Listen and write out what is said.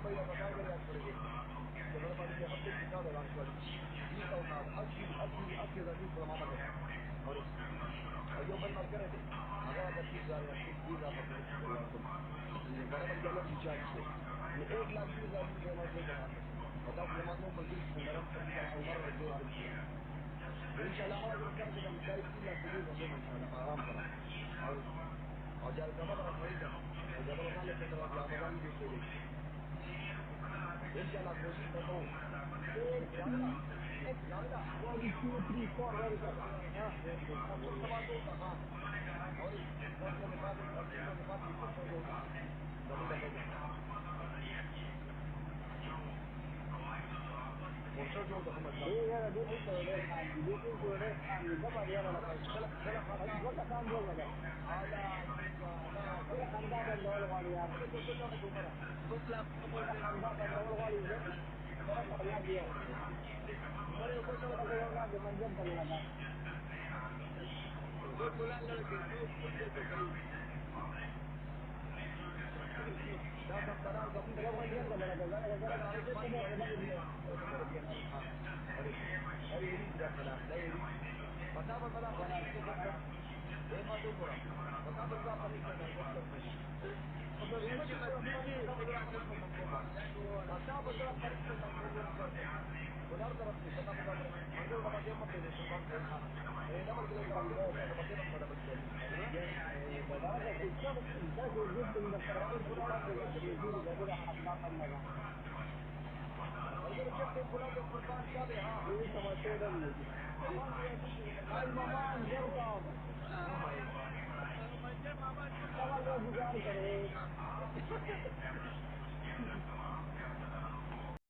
भाई बताओ मेरे याद पड़ेगी जब पानी के हफ्ते की साथ रात वाली ये तो ना अच्छी रजी सलामत है और अयो बन मर करे थे अगर अगर 30,000 या 30,000 का पुलिस करवा तुम बड़ा बन गया रिचार्ज से ये 1,20,000 की जमात में बना सकते बताओ जमात में बिल्कुल नरम सभी का उम्र और जोर बिल्कुल इंशाल्लाह आवाज रखकर के हम जाए 3 लाख को बंदे में इंशाल्लाह आराम करा और ज्यादा बड़ा खरीद है और ज्यादा बना लेते तो आप आबादी दूसरे गई इंशाल्लाह कोशिश करता हूँ Javeda Javeda One, two, three, four, very good. हाँ, परसों सवा दो था हाँ और परसों के बाद परसों दो था जमीन का पैसा परसों जो तो हम ये अल्लाह यार देखो तो रे खान देखो तो रे खान दबा दिया ना पैसा चला अब खाता बड़ा काम बोल रहा है आला दूंगा ना ये कभी खंडा बंदौल वाली यार तो चला मैं घूम रहा ये खंडा बंदौल वाली है मेरा करना दिया बड़े ऊपर चला मेरा मैं तो होगा कि मंजर कर लगा वो बुला लड़के वो पूछे तो सही दा सब बड़ा गमी मेरा देखो मंजर कर लगा दा जरा दा गाड़ी से पानी तो वाले लग दी गया हाँ अरे لا يريد يا سلام لا يريد فتاب بلا जरा فريق जरा كذا ايه ما دمرة فتاب بلا فريق كذا دكتور كذا ये तो पूरा पानी فتاب بلا فريق كذا كذا فتاب بلا فريق كذا كذا benar terus فتاب بلا فريق منظور dapat dia mati di kurban kena dapat kita dapat dia बंदौल mati dapat dia dapat dapat dia ये बता के कितना दस दिन दिन में कराने के बाद ये दिन गए खंडा कर लगा अगर जब तुम बुला तो कुर्बान चाहे हाँ ये समझते नहीं हाँ ये अभी भाई मेहमान वेलकम हाँ भाई चलो ले गुजार करो